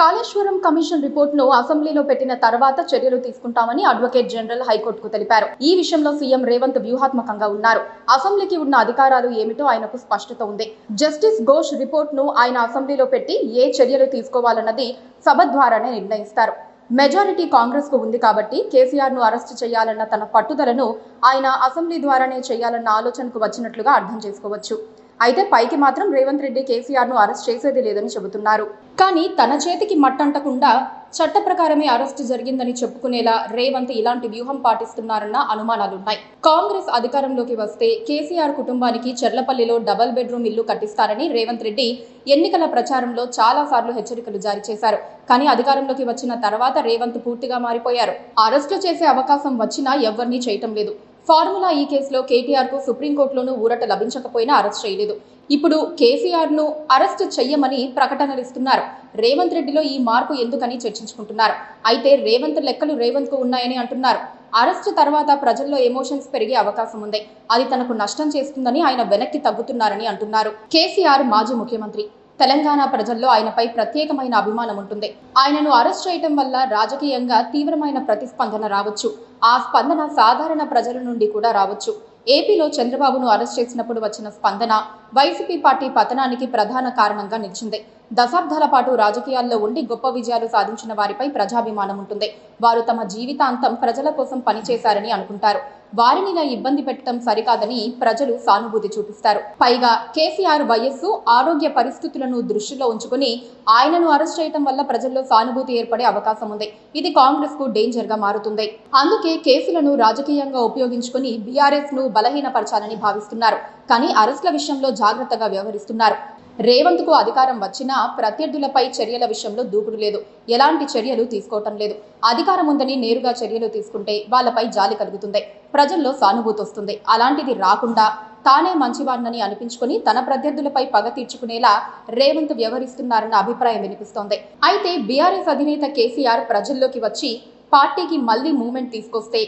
Kaleshwaram commission రిపోర్టును అసెంబ్లీలో పెట్టిన తర్వాత చర్యలు తీసుకుంటామని అడ్వకేట్ జనరల్ హైకోర్టుకు తెలిపారు. ఈ విషయంలో సీఎం రేవంత్ వ్యూహాత్మకంగా ఉన్నారు. అసెంబ్లీకి ఉన్న అధికారాలు ఏమిటో ఆయనకు స్పష్టత ఉంది. జస్టిస్ ఘోష్ రిపోర్టును ఆయన అసెంబ్లీలో పెట్టి ఏ చర్యలు తీసుకోవాలన్నది సభ ద్వారానే నిర్ణయిస్తారు. మెజారిటీ కాంగ్రెస్ కు ఉంది కాబట్టి కేసీఆర్ ను అరెస్టు చేయాలన్న తన పట్టుదలను ఆయన అసెంబ్లీ ద్వారానే చేయాలన్న ఆలోచనకు వచ్చినట్లుగా అర్థం చేసుకోవచ్చు. అయితే పైకి మాత్రం రేవంత్ రెడ్డి కేసీఆర్ ను అరెస్ట్ చేసేది లేదని చెబుతున్నారు. కానీ తన చేతికి మట్టంటకుండా చట్ట ప్రకారమే అరెస్టు జరిగిందని చెప్పుకునేలా రేవంత్ ఇలాంటి వ్యూహం పాటిస్తున్నారన్న అనుమానాలున్నాయి. కాంగ్రెస్ అధికారంలోకి వస్తే కేసీఆర్ కుటుంబానికి చెర్లపల్లిలో డబుల్ బెడ్రూమ్ ఇల్లు కట్టిస్తారని రేవంత్ రెడ్డి ఎన్నికల ప్రచారంలో చాలా సార్లు హెచ్చరికలు జారీ చేశారు. కానీ అధికారంలోకి వచ్చిన తర్వాత రేవంత్ పూర్తిగా మారిపోయారు. అరెస్టు చేసే అవకాశం వచ్చినా ఎవరినీ చేయటం లేదు. ఫార్ములా ఈ కేసులో కేటీఆర్ కు సుప్రీంకోర్టులోనూ ఊరట లభించకపోయినా అరెస్ట్ చేయలేదు. ఇప్పుడు కేసీఆర్ ను అరెస్ట్ చెయ్యమని ప్రకటనలు ఇస్తున్నారు. రేవంత్ రెడ్డిలో ఈ మార్పు ఎందుకని చర్చించుకుంటున్నారు. అయితే రేవంత్ లెక్కలు రేవంత్ కు ఉన్నాయని అంటున్నారు. అరెస్టు తర్వాత ప్రజల్లో ఎమోషన్స్ పెరిగే అవకాశం ఉంది. అది తనకు నష్టం చేస్తుందని ఆయన వెనక్కి తగ్గుతున్నారని అంటున్నారు. కేసీఆర్ మాజీ ముఖ్యమంత్రి. తెలంగాణ ప్రజల్లో ఆయనపై ప్రత్యేకమైన అభిమానం ఉంటుంది. ఆయనను అరెస్ట్ చేయటం వల్ల రాజకీయంగా తీవ్రమైన ప్రతిస్పందన రావచ్చు. ఆ స్పందన సాధారణ ప్రజల నుండి కూడా రావచ్చు. ఏపీలో చంద్రబాబును అరెస్ట్ చేసినప్పుడు వచ్చిన స్పందన వైసీపీ పార్టీ పతనానికి ప్రధాన కారణంగా నిలిచింది. దశాబ్దాల పాటు రాజకీయాల్లో ఉండి గొప్ప విజయాలు సాధించిన వారిపై ప్రజాభిమానం ఉంటుంది. వారు తమ జీవితాంతం ప్రజల కోసం పనిచేశారని అనుకుంటారు. వారిని ఇలా ఇబ్బంది పెట్టడం సరికాదని ప్రజలు సానుభూతి చూపిస్తారు. పైగా కేసీఆర్ వయస్సు, ఆరోగ్య పరిస్థితులను దృష్టిలో ఉంచుకుని ఆయనను అరెస్ట్ చేయడం వల్ల ప్రజల్లో సానుభూతి ఏర్పడే అవకాశం ఉంది. ఇది కాంగ్రెస్ కు డేంజర్ గా మారుతుంది. అందుకే కేసులను రాజకీయంగా ఉపయోగించుకుని బీఆర్ఎస్ ను బలహీనపరచాలని భావిస్తున్నారు. కానీ అరెస్టుల విషయంలో జాగ్రత్తగా వ్యవహరిస్తున్నారు. రేవంత్ కు అధికారం వచ్చినా ప్రత్యర్థులపై చర్యల విషయంలో దూకుడు లేదు. ఎలాంటి చర్యలు తీసుకోవటం లేదు. అధికారం ఉందని నేరుగా చర్యలు తీసుకుంటే వాళ్ళపై జాలి కలుగుతుంది. ప్రజల్లో సానుభూతి వస్తుంది. అలాంటిది రాకుండా తానే మంచివాడినని అనిపించుకుని తన ప్రత్యర్థులపై పగ తీర్చుకునేలా రేవంత్ వ్యవహరిస్తున్నారన్న అభిప్రాయం వినిపిస్తోంది. అయితే బీఆర్ఎస్ అధినేత కేసీఆర్ ప్రజల్లోకి వచ్చి పార్టీకి మళ్లీ మూవ్మెంట్ తీసుకొస్తే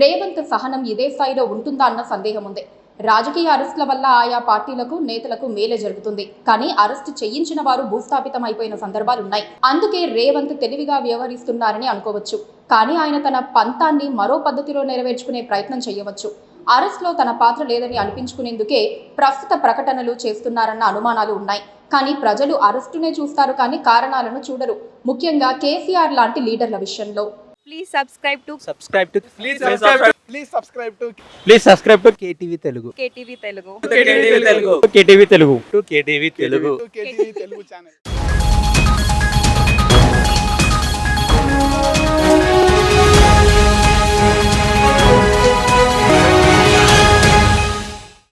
రేవంత్ సహనం ఇదే స్థాయిలో ఉంటుందా అన్న సందేహం ఉంది. రాజకీయ అరెస్టుల వల్ల ఆయా పార్టీలకు, నేతలకు మేలే జరుగుతుంది. కానీ అరెస్టు చేయించిన వారు భూస్థాపితం అయిపోయిన సందర్భాలున్నాయి. అందుకే రేవంత్ తెలివిగా వ్యవహరిస్తున్నారని అనుకోవచ్చు. కానీ ఆయన తన పంతాన్ని మరో పద్ధతిలో నెరవేర్చుకునే ప్రయత్నం చేయవచ్చు. అరెస్టులో తన పాత్ర లేదని అనిపించుకునేందుకే ప్రస్తుత ప్రకటనలు చేస్తున్నారన్న అనుమానాలు ఉన్నాయి. కానీ ప్రజలు అరెస్టునే చూస్తారు కానీ కారణాలను చూడరు. ముఖ్యంగా కేసీఆర్ లాంటి లీడర్ల విషయంలో. Please subscribe to KTV Telugu. KTV Telugu. KTV Telugu. KTV Telugu channel.